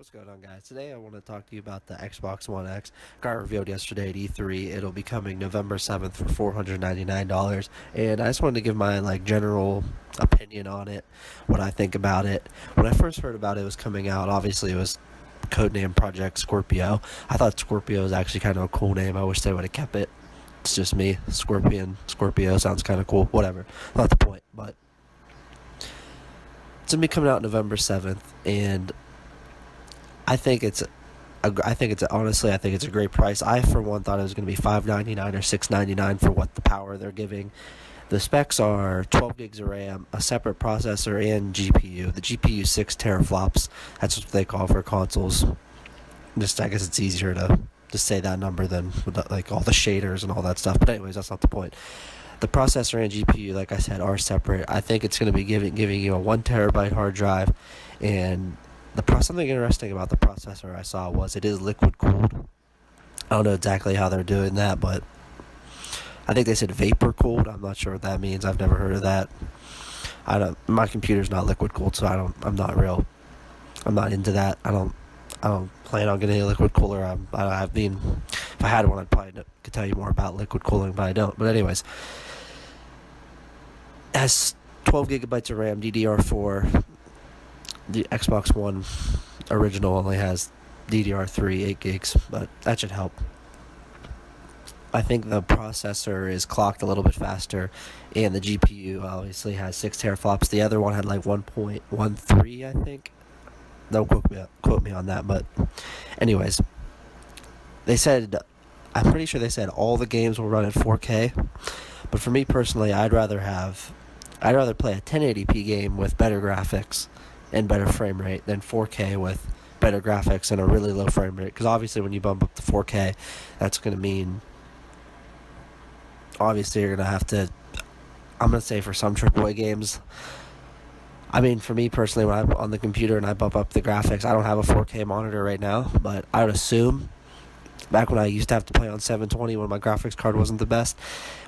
What's going on, guys? Today I want to talk to you about the Xbox One X. Got revealed yesterday at E3. It'll be coming November 7th for $499, and I just wanted to give my general opinion on it, what I think about it. When I first heard about it was coming out, obviously it was codename Project Scorpio. I thought Scorpio was actually kind of a cool name. I wish they would have kept it. It's just me. Scorpio sounds kind of cool. Whatever. Not the point, but it's gonna be coming out November 7th, and I think it's honestly, I think it's a great price. I, for one, thought it was going to be $599 or $699 for what the power they're giving. The specs are 12 gigs of RAM, a separate processor, and GPU. The GPU 6 teraflops. That's what they call for consoles. I guess it's easier to say that number than like all the shaders and all that stuff. But anyways, that's not the point. The processor and GPU, like I said, are separate. I think it's going to be giving you a 1 terabyte hard drive, and something interesting about the processor I saw was it is liquid cooled. I don't know exactly how they're doing that, but I think they said vapor cooled. I'm not sure what that means. I've never heard of that. My computer's not liquid cooled, so I'm not into that. I don't plan on getting a liquid cooler. If I had one, I'd probably could tell you more about liquid cooling, but I don't. But anyways, it has 12 gigabytes of RAM, DDR4. The Xbox One original only has DDR3 8 gigs, but that should help. I think the processor is clocked a little bit faster, and the GPU obviously has 6 teraflops. The other one had like 1.13, I think. Don't quote me on that, but anyways, I'm pretty sure they said all the games will run at 4K, but for me personally, I'd rather play a 1080p game with better graphics and better frame rate than 4K with better graphics and a really low frame rate. Because obviously when you bump up to 4K, that's going to mean obviously you're going to have to, I'm going to say for some AAA games, I mean for me personally, when I'm on the computer and I bump up the graphics, I don't have a 4K monitor right now, but I would assume back when I used to have to play on 720 when my graphics card wasn't the best,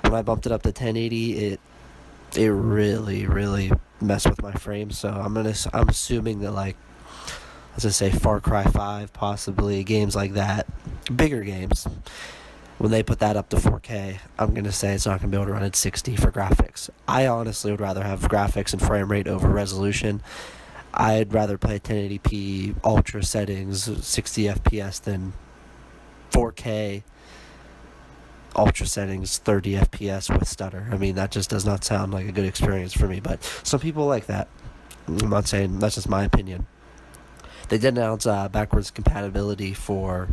when I bumped it up to 1080, it really messed with my frame. So I'm assuming that, like, let's just say Far Cry 5, possibly games like that, bigger games, when they put that up to 4K, I'm gonna say it's not gonna be able to run at 60 for graphics. I honestly would rather have graphics and frame rate over resolution. I'd rather play 1080p ultra settings 60 FPS than 4K ultra settings 30 FPS with stutter. I mean, that just does not sound like a good experience for me, but some people like that. I'm not saying, that's just my opinion. They did announce backwards compatibility for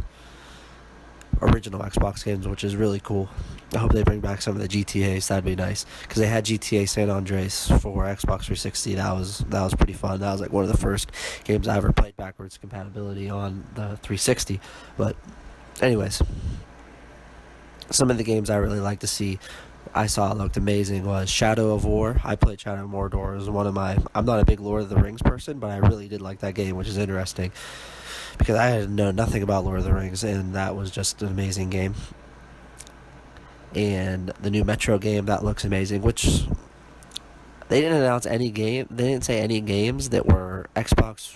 original Xbox games, which is really cool. I hope they bring back some of the GTAs. That'd be nice, because they had GTA San Andreas for Xbox 360. That was pretty fun. That was like one of the first games I ever played backwards compatibility on the 360. But anyways, some of the games I really like to see, I saw looked amazing, was Shadow of War. I played Shadow of Mordor. It was I'm not a big Lord of the Rings person, but I really did like that game, which is interesting, because I had known nothing about Lord of the Rings, and that was just an amazing game. And the new Metro game, that looks amazing, which they didn't announce any game. They didn't say any games that were Xbox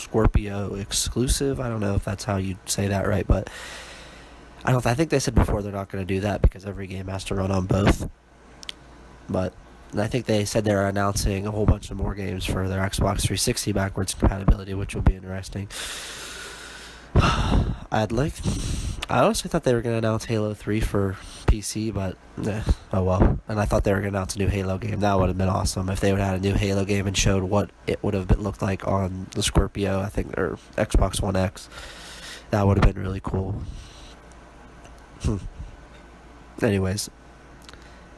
Scorpio exclusive. I don't know if that's how you say that right, but I think they said before they're not going to do that because every game has to run on both. But I think they said they're announcing a whole bunch of more games for their Xbox 360 backwards compatibility, which will be interesting. I honestly thought they were going to announce Halo 3 for PC, but oh well. And I thought they were going to announce a new Halo game. That would have been awesome if they would have had a new Halo game and showed what it would have looked like on the Scorpio, I think, or Xbox One X. That would have been really cool. Anyways,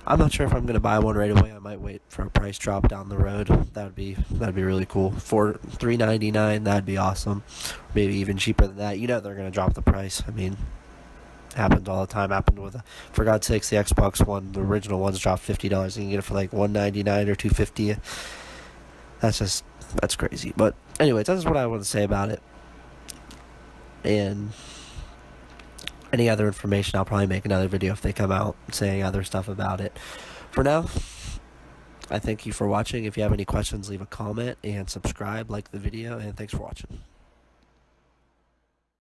I'm not sure if I'm gonna buy one right away. I might wait for a price drop down the road. That'd be really cool. For $399, that'd be awesome. Maybe even cheaper than that. You know they're gonna drop the price. I mean, it happens all the time. Happened with, for God's sakes, the Xbox One, the original ones dropped $50. You can get it for like $199 or $250. That's crazy. But anyways, that's what I want to say about it. And any other information, I'll probably make another video if they come out saying other stuff about it. For now, I thank you for watching. If you have any questions, leave a comment and subscribe, like the video, and thanks for watching.